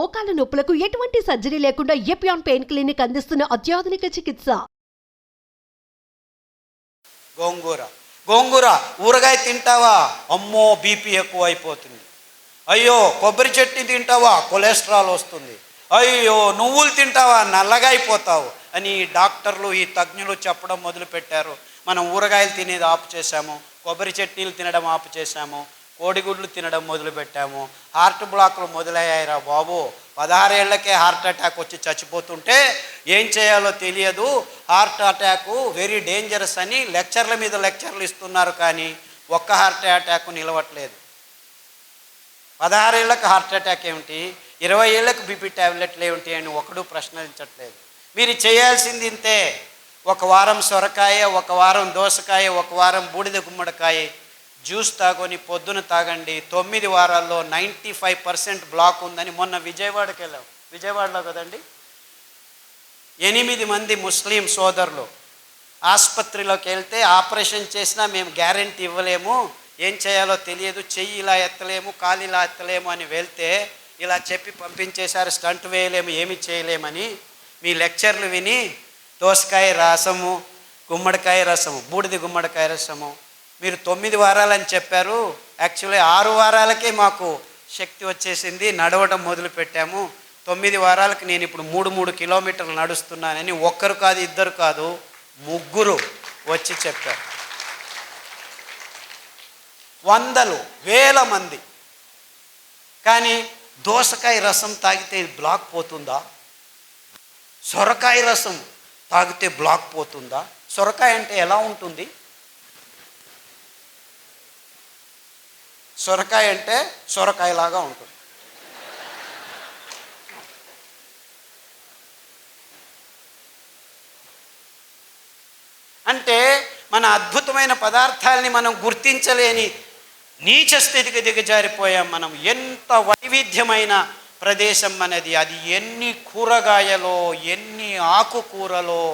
మోకాల నొప్పులకు ఎటువంటి సర్జరీ లేకుండా ఎపియాన్ పెయిన్ క్లినిక్ అందిస్తున్న అత్యాధునిక చికిత్స. గోంగూర ఊరగాయ తింటావా? అమ్మో బీపీ ఎక్కువ అయిపోతుంది. అయ్యో కొబ్బరి చట్నీ తింటావా? కొలెస్ట్రాల్ వస్తుంది. అయ్యో నువ్వులు తింటావా? నల్లగా అయిపోతావు అని డాక్టర్లు ఈ తజ్ఞులు చెప్పడం మొదలుపెట్టారు. మనం ఊరగాయలు తినేది ఆపు చేశాము, కొబ్బరి చట్నీలు తినడం ఆపు చేశాము, కోడిగుడ్లు తినడం మొదలుపెట్టాము. హార్ట్ బ్లాక్లు మొదలయ్యాయిరా బాబు. 16 ఏళ్లకే హార్ట్ అటాక్ వచ్చి చచ్చిపోతుంటే ఏం చేయాలో తెలియదు. హార్ట్ అటాకు వెరీ డేంజరస్ అని లెక్చర్ల మీద లెక్చర్లు ఇస్తున్నారు, కానీ ఒక్క హార్ట్ అటాక్ నిలవట్లేదు. 16 ఏళ్లకు హార్ట్ అటాక్ ఏమిటి, 20 ఏళ్లకు బీపీ ట్యాబ్లెట్లు ఏమిటి అని ఒకడు ప్రశ్నించట్లేదు. మీరు చేయాల్సింది ఇంతే. ఒక వారం సొరకాయ, ఒక వారం దోసకాయ, ఒక వారం బూడిద గుమ్మడికాయ జ్యూస్ తాగొని పొద్దున తాగండి. 9 వారాల్లో 95% బ్లాక్ ఉందని మొన్న విజయవాడకి వెళ్ళాం. విజయవాడలో కదండి, 8 మంది ముస్లిం సోదరులు ఆసుపత్రిలోకి వెళ్తే ఆపరేషన్ చేసినా మేము గ్యారెంటీ ఇవ్వలేము, ఏం చేయాలో తెలియదు, చెయ్యి ఇలా ఎత్తలేము, కాలు ఇలా ఎత్తలేము అని వెళ్తే ఇలా చెప్పి పంపించేశారు. స్టంట్ వేయలేము, ఏమి చేయలేమని. మీ లెక్చర్లు విని దోసకాయ రసము, గుమ్మడికాయ రసము, బూడిద గుమ్మడికాయ రసము మీరు 9 వారాలని చెప్పారు. యాక్చువల్లీ 6 వారాలకే మాకు శక్తి వచ్చేసింది, నడవడం మొదలు పెట్టాము. 9 వారాలకు నేను ఇప్పుడు 3 కిలోమీటర్లు నడుస్తున్నానని ఒక్కరు కాదు, ఇద్దరు కాదు, 3 వచ్చి చెప్పారు. వందలు వేల మంది. కానీ దోసకాయ రసం తాగితే బ్లాక్ పోతుందా? సొరకాయ రసం తాగితే బ్లాక్ పోతుందా? సొరకాయ అంటే ఎలా ఉంటుంది? సొరకాయ అంటే సొరకాయలాగా ఉంటుంది. అంటే మన అద్భుతమైన పదార్థాలని మనం గుర్తించలేని నీచ స్థితికి దిగజారిపోయాం మనం. ఎంత వైవిధ్యమైన ప్రదేశం మనది. అది ఎన్ని కూరగాయలో, ఎన్ని ఆకుకూరలో,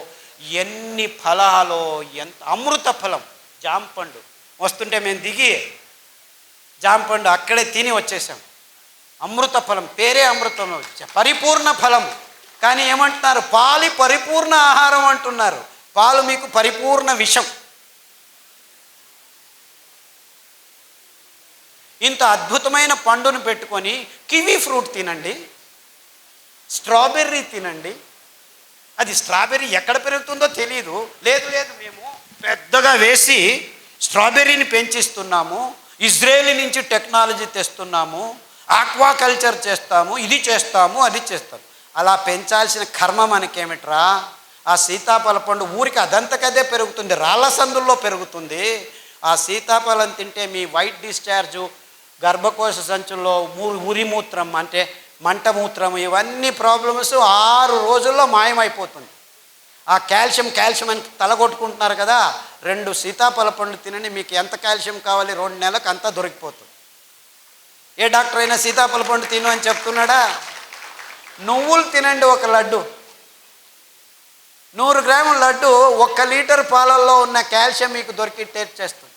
ఎన్ని ఫలాలో, ఎంత అమృత ఫలం. జాంపండు వస్తుంటే మేము దిగి జాంపండు అక్కడే తిని వచ్చేసాం. అమృత ఫలం, పేరే అమృతం, పరిపూర్ణ ఫలం. కానీ ఏమంటున్నారు? పాలు పరిపూర్ణ ఆహారం అంటున్నారు. పాలు మీకు పరిపూర్ణ విషం. ఇంత అద్భుతమైన పండును పెట్టుకొని కివీ ఫ్రూట్ తినండి, స్ట్రాబెర్రీ తినండి. అది స్ట్రాబెర్రీ ఎక్కడ పెరుగుతుందో తెలియదు. లేదు మేము పెద్దగా వేసి స్ట్రాబెర్రీని పెంచిస్తున్నాము, ఇజ్రాయేల్ నుంచి టెక్నాలజీ తెస్తున్నాము, ఆక్వాకల్చర్ చేస్తాము, ఇది చేస్తాము, అది చేస్తాము. అలా పెంచాల్సిన కర్మ మనకేమిట్రా? ఆ సీతాఫల పండు ఊరికి అదంతకదే పెరుగుతుంది, రాళ్ళ సందుల్లో పెరుగుతుంది. ఆ సీతాఫలం తింటే మీ వైట్ డిశ్చార్జు, గర్భకోశ సంచుల్లో ఉరిమూత్రం అంటే మంటమూత్రం, ఇవన్నీ ప్రాబ్లమ్స్ 6 రోజుల్లో మాయమైపోతుంది. ఆ కాల్షియం అని తలగొట్టుకుంటున్నారు కదా, 2 సీతాఫల పండు తినండి, మీకు ఎంత కాల్షియం కావాలి 2 నెలలకు అంతా దొరికిపోతుంది. ఏ డాక్టర్ అయినా సీతాఫల పండు తిను అని చెప్తున్నాడా? నువ్వులు తినండి, ఒక లడ్డు, 100 గ్రాముల లడ్డు 1 లీటర్ పాలల్లో ఉన్న కాల్షియం మీకు దొరికి టేస్ట్ చేస్తుంది.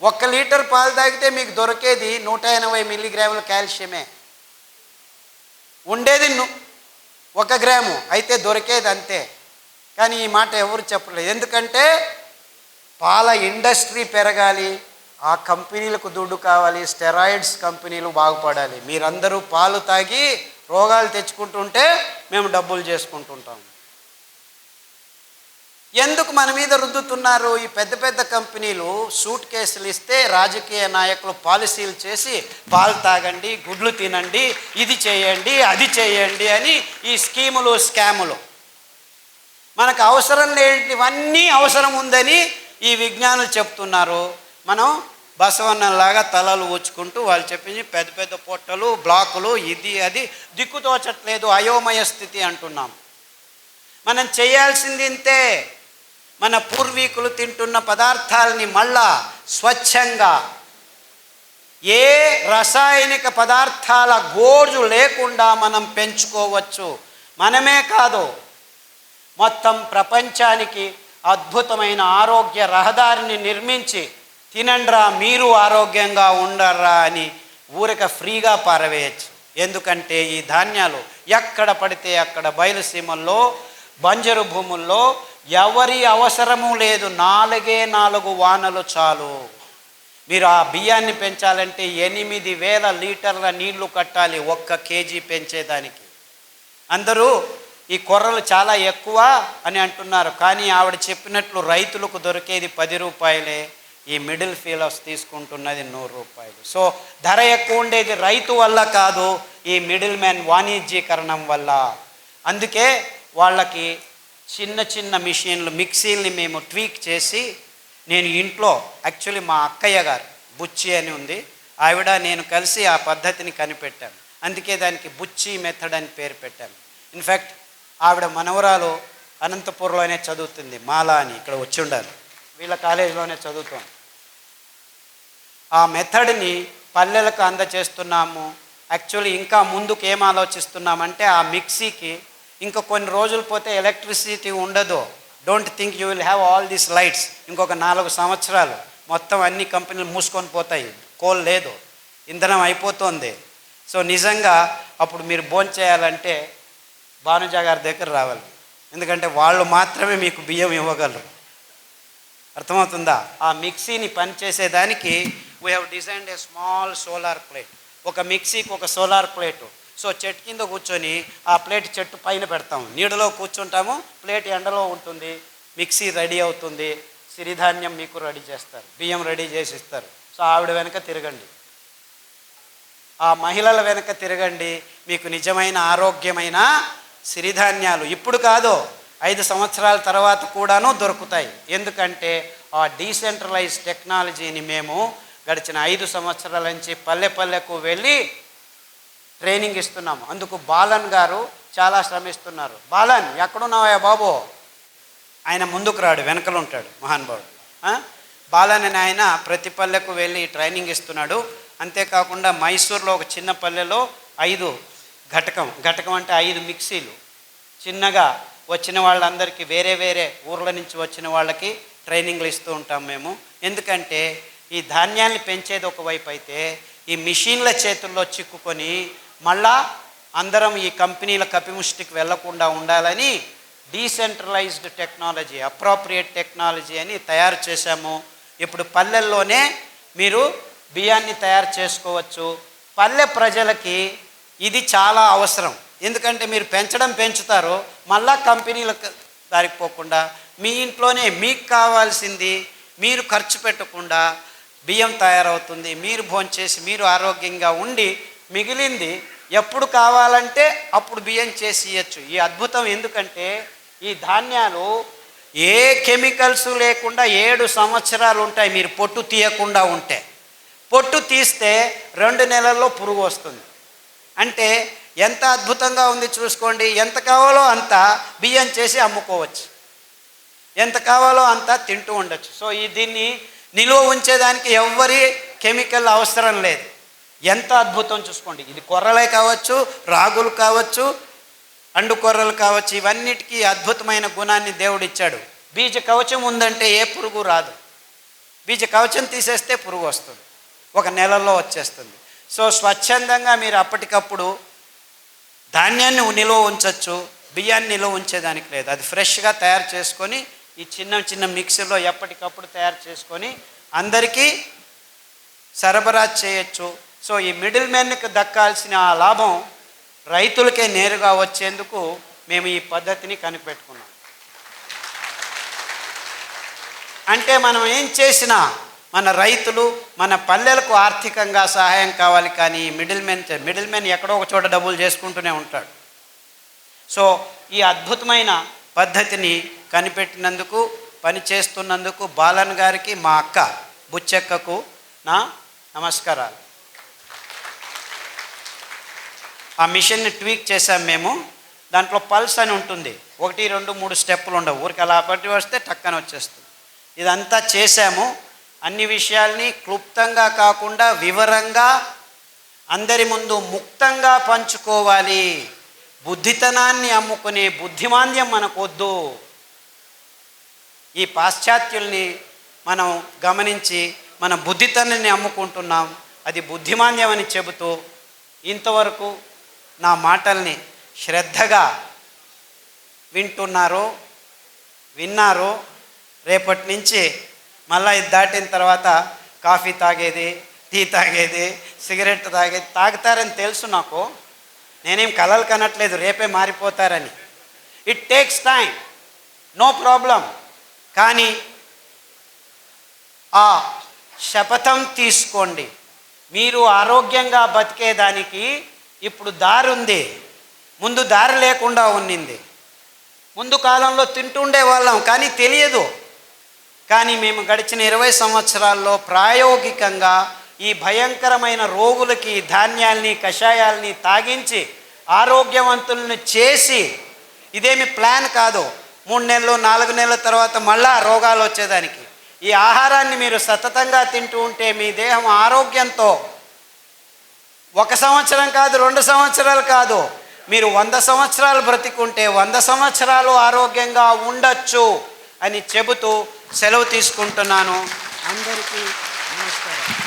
1 లీటర్ పాలు తాగితే మీకు దొరికేది 180 మిల్లీగ్రాముల కాల్షియమే. ఉండేది 1 గ్రాము, అయితే దొరికేది అంతే. కానీ ఈ మాట ఎవరు చెప్పలేదు. ఎందుకంటే పాల ఇండస్ట్రీ పెరగాలి, ఆ కంపెనీలకు దుడ్డు కావాలి, స్టెరాయిడ్స్ కంపెనీలు బాగుపడాలి. మీరందరూ పాలు తాగి రోగాలు తెచ్చుకుంటుంటే మేము డబ్బులు చేసుకుంటుంటాం. ఎందుకు మన మీద రుద్దుతున్నారు? ఈ పెద్ద పెద్ద కంపెనీలు సూట్ కేసులు ఇస్తే రాజకీయ నాయకులు పాలసీలు చేసి పాలు తాగండి, గుడ్లు తినండి, ఇది చేయండి, అది చేయండి అని ఈ స్కీములు, స్కాములు. మనకు అవసరం లేనివన్నీ అవసరం ఉందని ఈ విజ్ఞానులు చెప్తున్నారు. మనం బసవన్నలాగా తలలు ఊచుకుంటూ వాళ్ళు చెప్పింది పెద్ద పెద్ద పొట్టలు, బ్లాకులు, ఇది అది దిక్కుతోచట్లేదు, అయోమయ స్థితి అంటున్నాం. మనం చేయాల్సింది ఇంతే. మన పూర్వీకులు తింటున్న పదార్థాలని మళ్ళా స్వచ్ఛంగా, ఏ రసాయనిక పదార్థాల గోజు లేకుండా మనం పెంచుకోవచ్చు. మనమే కాదు, మొత్తం ప్రపంచానికి అద్భుతమైన ఆరోగ్య రహదారిని నిర్మించి తినండ్రా మీరు ఆరోగ్యంగా ఉండర్రా అని ఊరిక ఫ్రీగా పారవేయచ్చు. ఎందుకంటే ఈ ధాన్యాలు ఎక్కడ పడితే అక్కడ బయలుసీమల్లో బంజరు భూముల్లో ఎవరి అవసరము లేదు, 4 వానలు చాలు. మీరు ఆ బియ్యాన్ని పెంచాలంటే 8,000 లీటర్ల నీళ్లు కట్టాలి 1 కేజీ పెంచేదానికి. అందరూ ఈ కొర్రలు చాలా ఎక్కువ అని అంటున్నారు, కానీ ఆవిడ చెప్పినట్లు రైతులకు దొరికేది 10 రూపాయలే, ఈ మిడిల్ ఫీలర్స్ తీసుకుంటున్నది 100 రూపాయలు. సో ధర ఎక్కువ ఉండేది రైతు వల్ల కాదు, ఈ మిడిల్ మ్యాన్ వాణిజ్యీకరణం వల్ల. అందుకే వాళ్ళకి చిన్న చిన్న మిషన్లు, మిక్సీల్ని మేము ట్వీక్ చేసి, నేను ఇంట్లో యాక్చువల్లీ మా అక్కయ్య గారు బుచ్చి అని ఉంది, ఆవిడ నేను కలిసి ఆ పద్ధతిని కనిపెట్టాను. అందుకే దానికి బుచ్చి మెథడ్ అని పేరు పెట్టాను. ఇన్ఫ్యాక్ట్ ఆవిడ మనవరాలు అనంతపూర్లోనే చదువుతుంది, మాలా అని, ఇక్కడ వచ్చి ఉండాలి, వీళ్ళ కాలేజీలోనే చదువుతాం. ఆ మెథడ్ని పల్లెలకు అందచేస్తున్నాము. యాక్చువల్లీ ఇంకా ముందుకు ఏం ఆలోచిస్తున్నామంటే, ఆ మిక్సీకి ఇంకా కొన్ని రోజులు పోతే ఎలక్ట్రిసిటీ ఉండదు. Don't think you will have all these lights. ఇంకొక 4 సంవత్సరాలు మొత్తం అన్ని కంపెనీలు మూసుకొని పోతాయి, కోల్ లేదు, ఇంధనం అయిపోతుంది. సో నిజంగా అప్పుడు మీరు భోంచేయాలంటే భానుజా గారి దగ్గర రావాలి, ఎందుకంటే వాళ్ళు మాత్రమే మీకు బియ్యం ఇవ్వగలరు. అర్థమవుతుందా? ఆ మిక్సీని పనిచేసేదానికి we have designed a small solar plate. ఒక మిక్సీకి ఒక సోలార్ ప్లేటు. సో చెట్టు కింద కూర్చొని ఆ ప్లేట్ చెట్టు పైన పెడతాము, నీడలో కూర్చుంటాము, ప్లేట్ ఎండలో ఉంటుంది, మిక్సీ రెడీ అవుతుంది, సిరిధాన్యం మీకు రెడీ చేస్తారు, బియ్యం రెడీ చేసి ఇస్తారు. సో ఆవిడ వెనక తిరగండి, ఆ మహిళల వెనక తిరగండి, మీకు నిజమైన ఆరోగ్యమైన సిరిధాన్యాలు ఇప్పుడు కాదు 5 సంవత్సరాల తర్వాత కూడాను దొరుకుతాయి. ఎందుకంటే ఆ డీసెంట్రలైజ్ టెక్నాలజీని మేము గడిచిన 5 సంవత్సరాల నుంచి పల్లె పల్లెకు వెళ్ళి ట్రైనింగ్ ఇస్తున్నాము. అందుకు బాలన్ గారు చాలా శ్రమిస్తున్నారు. బాలన్ ఎక్కడున్నావా బాబు? ఆయన ముందుకు రాడు, వెనకలు ఉంటాడు మహానుభావుడు. బాలన్ అని ఆయన ప్రతి పల్లెకు వెళ్ళి ట్రైనింగ్ ఇస్తున్నాడు. అంతేకాకుండా మైసూర్లో ఒక చిన్న పల్లెలో 5 ఘటకం అంటే 5 మిక్సీలు చిన్నగా వచ్చిన వాళ్ళందరికీ, వేరే వేరే ఊర్ల నుంచి వచ్చిన వాళ్ళకి ట్రైనింగ్లు ఇస్తూ ఉంటాం మేము. ఎందుకంటే ఈ ధాన్యాన్ని పెంచేది ఒకవైపు అయితే, ఈ మిషన్ల చేతుల్లో చిక్కుకొని మళ్ళా అందరం ఈ కంపెనీల కపిముష్టికి వెళ్లకుండా ఉండాలని డీసెంట్రలైజ్డ్ టెక్నాలజీ, అప్రోప్రియేట్ టెక్నాలజీ అని తయారు చేశాము. ఇప్పుడు పల్లెల్లోనే మీరు బియ్యాన్ని తయారు చేసుకోవచ్చు. పల్లె ప్రజలకి ఇది చాలా అవసరం. ఎందుకంటే మీరు పెంచుతారు, మళ్ళా కంపెనీలకు దారిపోకుండా మీ ఇంట్లోనే మీకు కావాల్సింది మీరు ఖర్చు పెట్టకుండా బియ్యం తయారవుతుంది, మీరు భోంచేసి మీరు ఆరోగ్యంగా ఉండి మిగిలింది ఎప్పుడు కావాలంటే అప్పుడు బియ్యం చేసి ఇవ్వచ్చు. ఈ అద్భుతం ఎందుకంటే ఈ ధాన్యాలు ఏ కెమికల్స్ లేకుండా 7 సంవత్సరాలు ఉంటాయి. మీరు పొట్టు తీయకుండా ఉంటే, పొట్టు తీస్తే 2 నెలల్లో పురుగు వస్తుంది. అంటే ఎంత అద్భుతంగా ఉంది చూసుకోండి. ఎంత కావాలో అంత బియ్యం చేసి అమ్ముకోవచ్చు, ఎంత కావాలో అంత తింటూ ఉండొచ్చు. సో దీన్ని నిలువ ఉంచేదానికి ఎవ్వరి కెమికల్ అవసరం లేదు. ఎంత అద్భుతం చూసుకోండి. ఇది కొర్రలే కావచ్చు, రాగులు కావచ్చు, అండు కొర్రలు కావచ్చు, ఇవన్నిటికీ అద్భుతమైన గుణాన్ని దేవుడు ఇచ్చాడు. బీజ కవచం ఉందంటే ఏ పురుగు రాదు. బీజ కవచం తీసేస్తే పురుగు వస్తుంది, 1 నెలలో వచ్చేస్తుంది. సో స్వచ్ఛందంగా మీరు అప్పటికప్పుడు ధాన్యాన్ని నిలువ ఉంచవచ్చు, బియ్యాన్ని నిలువ ఉంచేదానికి లేదు. అది ఫ్రెష్గా తయారు చేసుకొని ఈ చిన్న మిక్సీలో ఎప్పటికప్పుడు తయారు చేసుకొని అందరికీ సరఫరా చేయొచ్చు. సో ఈ మిడిల్ మ్యాన్కి దక్కాల్సిన ఆ లాభం రైతులకే నేరుగా వచ్చేందుకు మేము ఈ పద్ధతిని కనిపెట్టుకున్నాం. అంటే మనం ఏం చేసినా మన రైతులు, మన పల్లెలకు ఆర్థికంగా సహాయం కావాలి, కానీ మిడిల్ మ్యాన్ ఎక్కడో ఒక చోట డబ్బులు చేసుకుంటూనే ఉంటాడు. సో ఈ అద్భుతమైన పద్ధతిని కనిపెట్టినందుకు, పనిచేస్తున్నందుకు బాలన్ గారికి, మా అక్క బుచ్చెక్కకు నా నమస్కారాలు. ఆ మిషన్ని ట్వీక్ చేసాం మేము. దాంట్లో పల్స్ అని ఉంటుంది, 1, 2, 3 స్టెప్పులు ఉండవు, ఊరికి అలా పట్టి వస్తే టక్కన వచ్చేస్తుంది. ఇదంతా చేశాము. అన్ని విషయాల్ని క్లుప్తంగా కాకుండా వివరంగా అందరి ముందు ముక్తంగా పంచుకోవాలి. బుద్ధితనాన్ని అమ్ముకునే బుద్ధిమాంద్యం మనకొద్దు. ఈ పాశ్చాత్యుల్ని మనం గమనించి మన బుద్ధితనాన్ని అమ్ముకుంటున్నాం, అది బుద్ధిమాంద్యం అని చెబుతూ ఇంతవరకు నా మాటల్ని శ్రద్ధగా విన్నారు. రేపటి నుంచి మళ్ళీ ఇది దాటిన తర్వాత కాఫీ తాగేది, టీ తాగేది, సిగరెట్ తాగేది తాగుతారని తెలుసు నాకు. నేనేం కలలు కనట్లేదు రేపే మారిపోతారని. It takes time, no problem. కానీ ఆ శపథం తీసుకోండి. మీరు ఆరోగ్యంగా బతికేదానికి ఇప్పుడు దారి ఉంది, ముందు దారి లేకుండా ఉన్నింది. ముందు కాలంలో తింటుండే వాళ్ళం కానీ తెలియదు. కానీ మేము గడిచిన 20 సంవత్సరాల్లో ప్రాయోగికంగా ఈ భయంకరమైన రోగులకి ధాన్యాల్ని కషాయాల్ని తాగించి ఆరోగ్యవంతులను చేసి, ఇదేమి ప్లాన్ కాదు 3 నెలలు 4 నెలల తర్వాత మళ్ళా రోగాలు వచ్చేదానికి. ఈ ఆహారాన్ని మీరు సతతంగా తింటూ ఉంటే మీ దేహం ఆరోగ్యంతో 1 సంవత్సరం కాదు, 2 సంవత్సరాలు కాదు, మీరు 100 సంవత్సరాలు బ్రతికుంటే 100 సంవత్సరాలు ఆరోగ్యంగా ఉండొచ్చు అని చెబుతూ సెలవు తీసుకుంటున్నాను. అందరికీ నమస్కారం.